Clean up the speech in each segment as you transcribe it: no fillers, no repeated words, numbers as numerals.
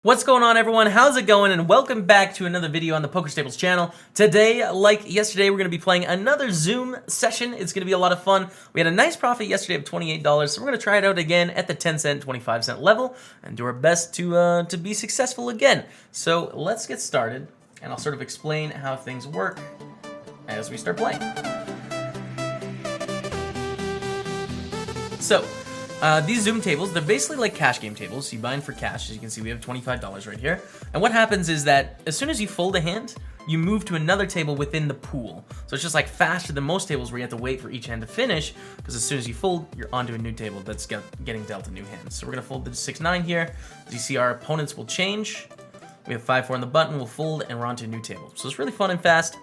What's going on, everyone? How's it going? And welcome back to another video on the PokerStaples channel. Today, like yesterday, we're going to be playing another Zoom session. It's going to be a lot of fun. We had a nice profit yesterday of $28, so we're going to try it out again at the 10 cent, 25 cent level and do our best to be successful again. So let's get started, and I'll sort of explain how things work as we start playing. So, these Zoom tables, they're basically like cash game tables. You buy in for cash. As you can see, we have $25 right here. And what happens is that as soon as you fold a hand, you move to another table within the pool. So it's just like faster than most tables where you have to wait for each hand to finish, because as soon as you fold, you're onto a new table that's getting dealt a new hand. So we're going to fold the 6-9 here. As you see, our opponents will change. We have 5-4 on the button. We'll fold, and we're onto a new table. So it's really fun and fast.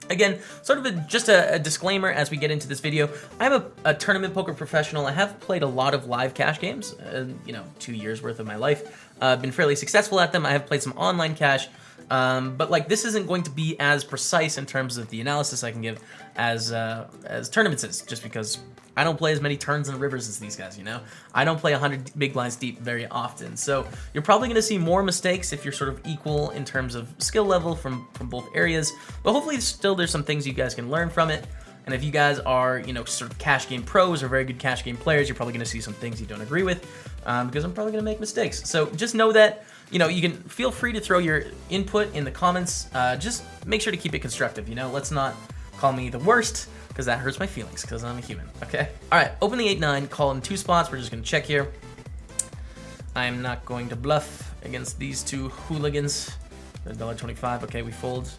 Again, sort of just a disclaimer as we get into this video. I'm a tournament poker professional. I have played a lot of live cash games, 2 years worth of my life. I've been fairly successful at them. I have played some online cash, but like this isn't going to be as precise in terms of the analysis I can give as tournaments is, just because I don't play as many turns and rivers as these guys, you know? I don't play 100 big blinds deep very often, so you're probably going to see more mistakes if you're sort of equal in terms of skill level from both areas, but hopefully still there's some things you guys can learn from it. And if you guys are, sort of cash game pros or very good cash game players, you're probably going to see some things you don't agree with, because I'm probably going to make mistakes. So just know that, you can feel free to throw your input in the comments. Just make sure to keep it constructive, Let's not call me the worst, because that hurts my feelings, because I'm a human, okay? All right, open the 8-9, call in 2 spots. We're just going to check here. I'm not going to bluff against these two hooligans. $1.25, okay, we fold.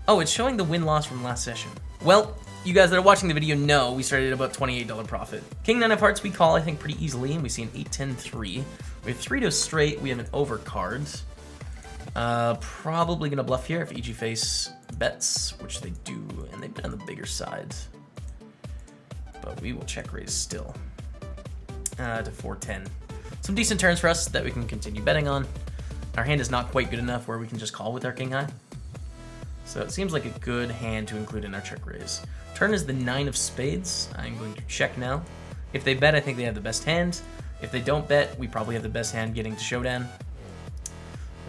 Oh, it's showing the win-loss from last session. Well, you guys that are watching the video know we started at about $28 profit. King 9 of hearts we call, I think, pretty easily, and we see an 8-10-3. We have 3 to straight, we have an overcard. Probably going to bluff here if EG face bets, which they do, and they bet on the bigger side. But we will check raise still to 4-10. Some decent turns for us that we can continue betting on. Our hand is not quite good enough where we can just call with our king high. So it seems like a good hand to include in our check raise. Turn is the 9 of spades. I'm going to check now. If they bet, I think they have the best hand. If they don't bet, we probably have the best hand getting to showdown.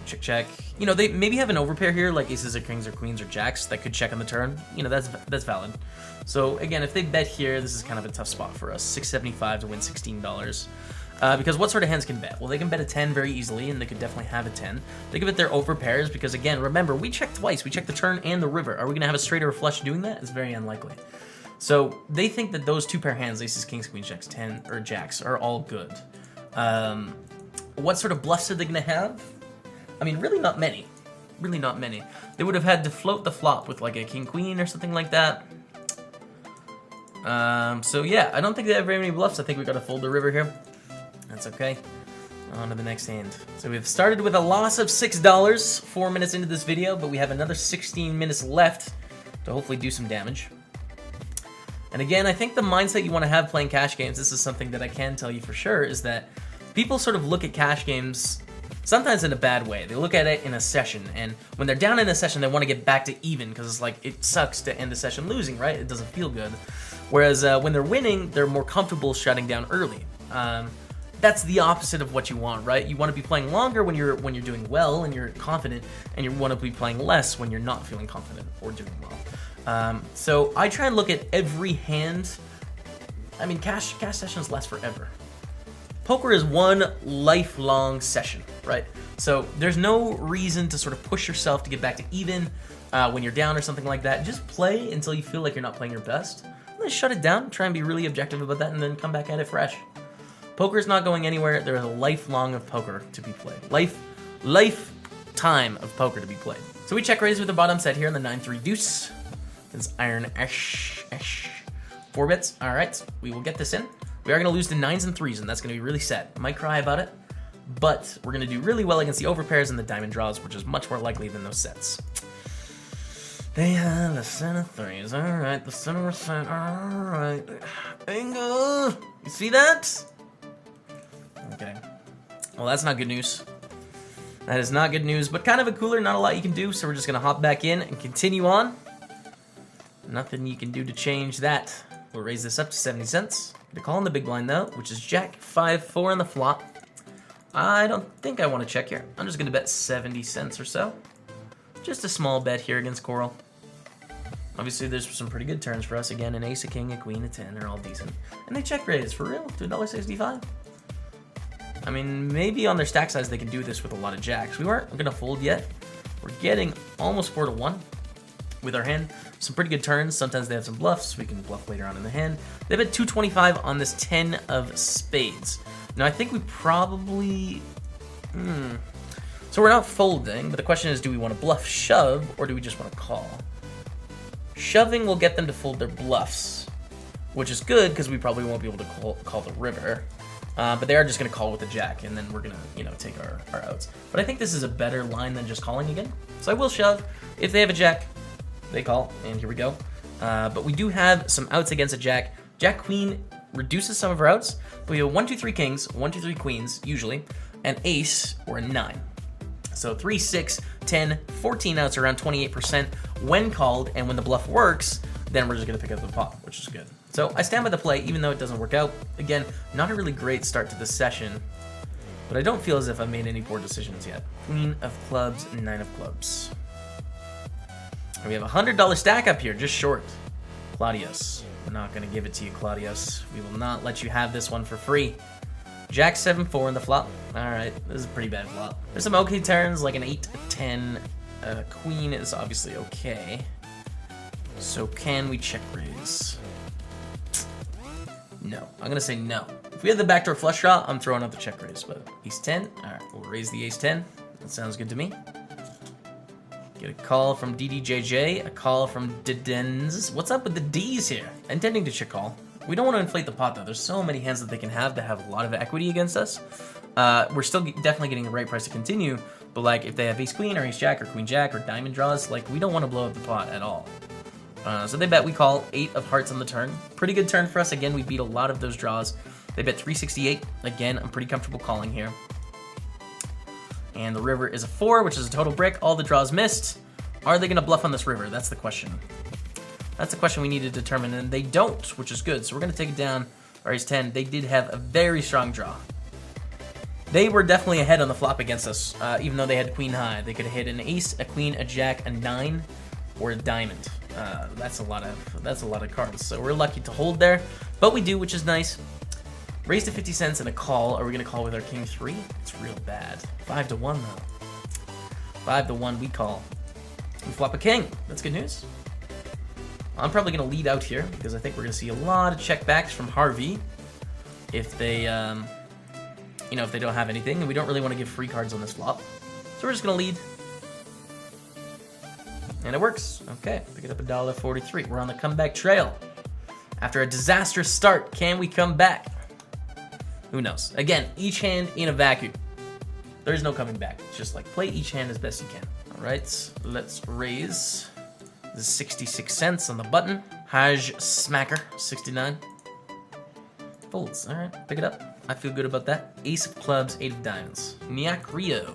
Check, check. They maybe have an overpair here, like aces or kings or queens or jacks that could check on the turn. That's valid. So again, if they bet here, this is kind of a tough spot for us. $6.75 to win $16. Because what sort of hands can bet? Well, they can bet a 10 very easily, and they could definitely have a 10. They could bet their overpairs, because again, remember, we checked twice. We checked the turn and the river. Are we going to have a straight or a flush doing that? It's very unlikely. So they think that those 2 pair hands, aces, kings, queens, jacks, 10, or jacks, are all good. What sort of bluffs are they going to have? I mean, really not many. Really not many. They would have had to float the flop with like a king-queen or something like that. So yeah, I don't think they have very many bluffs. I think we got to fold the river here. That's okay. On to the next hand. So we've started with a loss of $6 4 minutes into this video, but we have another 16 minutes left to hopefully do some damage. And again, I think the mindset you want to have playing cash games, this is something that I can tell you for sure, is that people sort of look at cash games sometimes in a bad way. They look at it in a session, and when they're down in a session, they want to get back to even, because it's like, it sucks to end the session losing, right? It doesn't feel good. Whereas when they're winning, they're more comfortable shutting down early. That's the opposite of what you want, right? You want to be playing longer when you're doing well and you're confident, and you want to be playing less when you're not feeling confident or doing well. So I try and look at every hand. I mean, cash sessions last forever. Poker is one lifelong session, right? So there's no reason to sort of push yourself to get back to even when you're down or something like that. Just play until you feel like you're not playing your best. And then shut it down, try and be really objective about that, and then come back at it fresh. Poker is not going anywhere. There is a lifelong of poker to be played. Lifetime of poker to be played. So we check raise with the bottom set here on the 9-3 deuce. It's iron ash. 4 bits. All right, we will get this in. We are going to lose the 9s and 3s, and that's going to be really sad. I might cry about it, but we're going to do really well against the overpairs and the diamond draws, which is much more likely than those sets. They have the center 3s. All right, the center set. All right. Bingo. You see that? Okay. Well, that's not good news. That is not good news, but kind of a cooler. Not a lot you can do, so we're just going to hop back in and continue on. Nothing you can do to change that. We'll raise this up to 70 cents. To call in the big blind though, which is Jack 5-4 on the flop. I don't think I want to check here. I'm just going to bet 70 cents or so. Just a small bet here against Coral. Obviously, there's some pretty good turns for us. Again, an ace, a king, a queen, a 10. They're all decent. And they check raise, for real? To $1.65? I mean, maybe on their stack size, they can do this with a lot of jacks. We weren't going to fold yet. We're getting almost 4-1 with our hand. Some pretty good turns. Sometimes they have some bluffs. We can bluff later on in the hand. They bet 225 on this 10 of spades. Now, I think we probably... So we're not folding, but the question is, do we want to bluff shove, or do we just want to call? Shoving will get them to fold their bluffs, which is good, because we probably won't be able to call the river. But they are just going to call with the jack, and then we're going to, take our outs. But I think this is a better line than just calling again. So I will shove. If they have a jack, they call, and here we go. But we do have some outs against a jack. Jack queen reduces some of our outs, but we have 1, 2, 3 kings, 1, 2, 3 queens, usually, an ace, or a 9. So 3, 6, 10, 14 outs, around 28% when called, and when the bluff works, then we're just going to pick up the pot, which is good. So I stand by the play, even though it doesn't work out. Again, not a really great start to the session, but I don't feel as if I've made any poor decisions yet. Queen of clubs, 9 of clubs. And we have a $100 stack up here, just short. Claudius. We're not going to give it to you, Claudius. We will not let you have this one for free. Jack 7-4 in the flop. Alright, this is a pretty bad flop. There's some okay turns, like an 8, a 10. Queen is obviously okay. So can we check raise? No. I'm going to say no. If we have the backdoor flush draw, I'm throwing out the check raise. But ace 10. Alright, we'll raise the ace 10. That sounds good to me. Get a call from DDJJ, a call from Didens. What's up with the D's here? Intending to check call. We don't want to inflate the pot, though. There's so many hands that they can have that have a lot of equity against us. We're still definitely getting the right price to continue, but like if they have ace queen or ace jack or queen jack or diamond draws, like we don't want to blow up the pot at all. So they bet we call 8 of hearts on the turn. Pretty good turn for us. Again, we beat a lot of those draws. They bet 368. Again, I'm pretty comfortable calling here. And the river is a 4, which is a total brick. All the draws missed. Are they going to bluff on this river? That's the question. That's the question we need to determine, and they don't, which is good. So we're going to take it down. Or ace 10. They did have a very strong draw. They were definitely ahead on the flop against us, even though they had queen high. They could have hit an ace, a queen, a jack, a 9, or a diamond. That's a lot of cards. So we're lucky to hold there, but we do, which is nice. Raise to 50 cents and a call. Are we going to call with our king 3? It's real bad. 5-1 though. 5-1 we call. We flop a king. That's good news. I'm probably going to lead out here because I think we're going to see a lot of checkbacks from Harvey if they, if they don't have anything, and we don't really want to give free cards on this flop. So we're just going to lead. And it works. Okay, pick it up $1.43. We're on the comeback trail. After a disastrous start, can we come back? Who knows? Again, each hand in a vacuum. There's no coming back. It's just like play each hand as best you can. All right, let's raise. This is 66 cents on the button. Haj Smacker, 69. Folds. All right, pick it up. I feel good about that. Ace of clubs, 8 of diamonds. Nyak Rio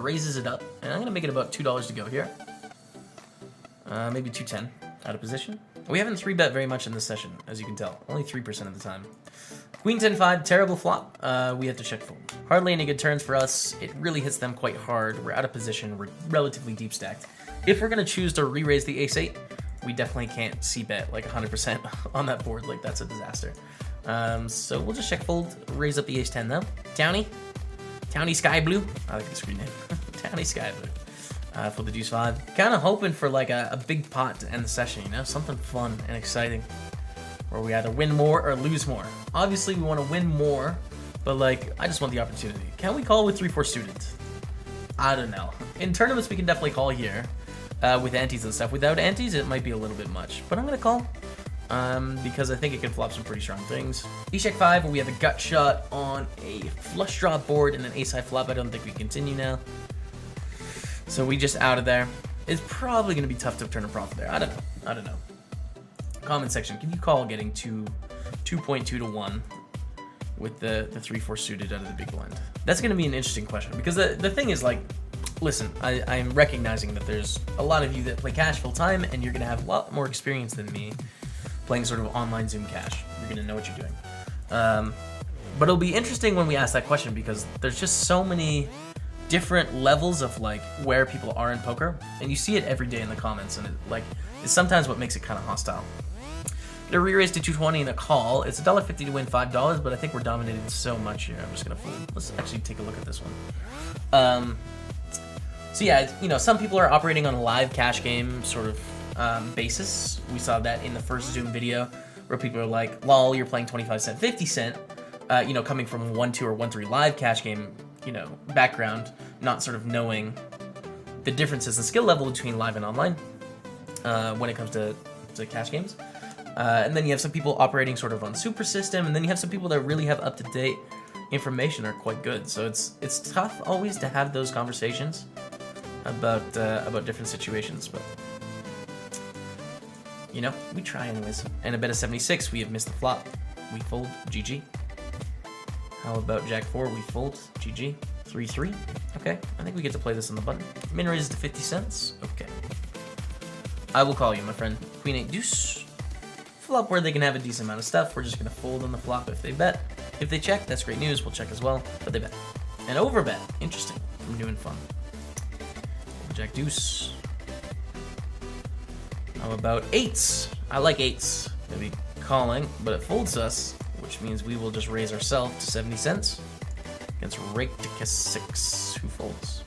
raises it up, and I'm gonna make it about $2 to go here. Maybe 210 out of position. We haven't 3-bet very much in this session, as you can tell. Only 3% of the time. Queen 10-5, terrible flop. We have to check fold. Hardly any good turns for us. It really hits them quite hard. We're out of position. We're relatively deep stacked. If we're going to choose to re-raise the ace-8, we definitely can't c-bet like 100% on that board. Like, that's a disaster. So we'll just check fold. Raise up the ace-10 though. Townie Sky Blue. I like the screen name. Townie Sky Blue. For the deuce 5. Kind of hoping for like a big pot to end the session, you know? Something fun and exciting. Where we either win more or lose more. Obviously, we want to win more, but like, I just want the opportunity. Can we call with 3-4 suited? I don't know. In tournaments, we can definitely call here with antes and stuff. Without antes, it might be a little bit much, but I'm going to call because I think it can flop some pretty strong things. E-check 5, where we have a gut shot on a flush draw board and an ace-high flop. I don't think we continue now. So we just out of there. It's probably going to be tough to turn a profit there. I don't know. Comment section, can you call getting 2.2 to 1 with the 3-4 suited out of the big blind? That's going to be an interesting question because the thing is, like, listen, I'm recognizing that there's a lot of you that play cash full time, and you're going to have a lot more experience than me playing sort of online Zoom cash. You're going to know what you're doing. But it'll be interesting when we ask that question because there's just so many different levels of like where people are in poker, and you see it every day in the comments, and it's sometimes what makes it kind of hostile. Get a re-raise to 220 and a call. It's $1.50 to win $5, but I think we're dominating so much here. I'm just gonna fold. Let's actually take a look at this one. So yeah, you know, some people are operating on a live cash game sort of basis. We saw that in the first Zoom video where people are like, lol, you're playing 25 cent, 50 cent, you know, coming from a 1-2 or 1-3 live cash game, you know, background, not sort of knowing the differences in skill level between live and online when it comes to cash games. And then you have some people operating sort of on super system, and then you have some people that really have up-to-date information are quite good. So it's tough always to have those conversations about different situations, but you know, we try anyways. And a bet of 76, we have missed the flop. We fold, GG. How about Jack 4? We fold, GG. 3-3. Okay, I think we get to play this on the button. Min raises to 50 cents. Okay. I will call you, my friend. Queen 8 deuce. Flop where they can have a decent amount of stuff. We're just gonna fold on the flop if they bet. If they check, that's great news. We'll check as well, but they bet. And over bet. Interesting. I'm doing fun. Jack deuce. How about 8s? I like 8s. Maybe calling, but it folds us, which means we will just raise ourselves to 70 cents against rake to kiss 6. Who folds?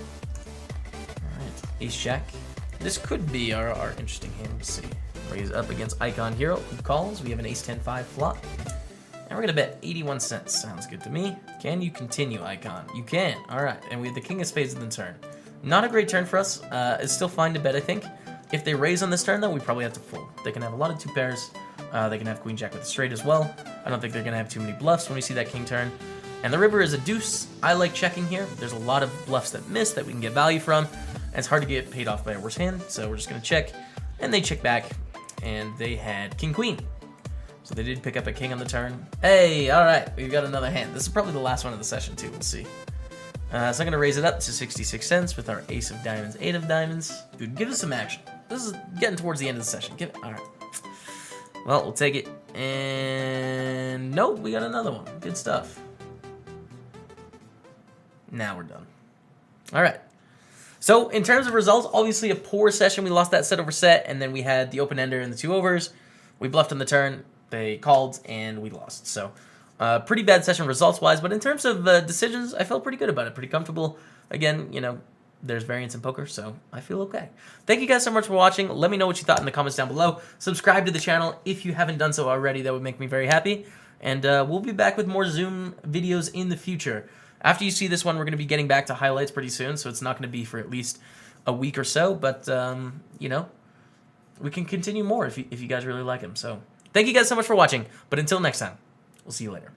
Alright, ace jack. This could be our interesting hand. Let's see. Raise up against Icon Hero, who calls. We have an ace 10-5 flop. And we're gonna bet 81 cents. Sounds good to me. Can you continue, Icon? You can. Alright, and we have the king of spades in the turn. Not a great turn for us. It's still fine to bet, I think. If they raise on this turn, though, we probably have to fold. They can have a lot of 2 pairs. They can have queen jack with a straight as well. I don't think they're gonna have too many bluffs when we see that king turn. And the river is a deuce. I like checking here. There's a lot of bluffs that miss that we can get value from. And it's hard to get paid off by a worse hand, so we're just gonna check. And they check back, and they had king queen. So they did pick up a king on the turn. Hey, all right, we've got another hand. This is probably the last one of the session too, we'll see. So I'm gonna raise it up to 66 cents with our ace of diamonds, 8 of diamonds. Dude, give us some action. This is getting towards the end of the session. Give it, all right. Well, we'll take it. And nope, we got another one. Good stuff. Now we're done. All right. So in terms of results, obviously a poor session. We lost that set over set, and then we had the open ender and the 2 overs. We bluffed on the turn. They called, and we lost. So pretty bad session results-wise, but in terms of decisions, I felt pretty good about it. Pretty comfortable. Again, you know, there's variance in poker, so I feel okay. Thank you guys so much for watching. Let me know what you thought in the comments down below. Subscribe to the channel if you haven't done so already. That would make me very happy. And we'll be back with more Zoom videos in the future. After you see this one, we're going to be getting back to highlights pretty soon, so it's not going to be for at least a week or so. But, you know, we can continue more if you guys really like them. So thank you guys so much for watching. But until next time, we'll see you later.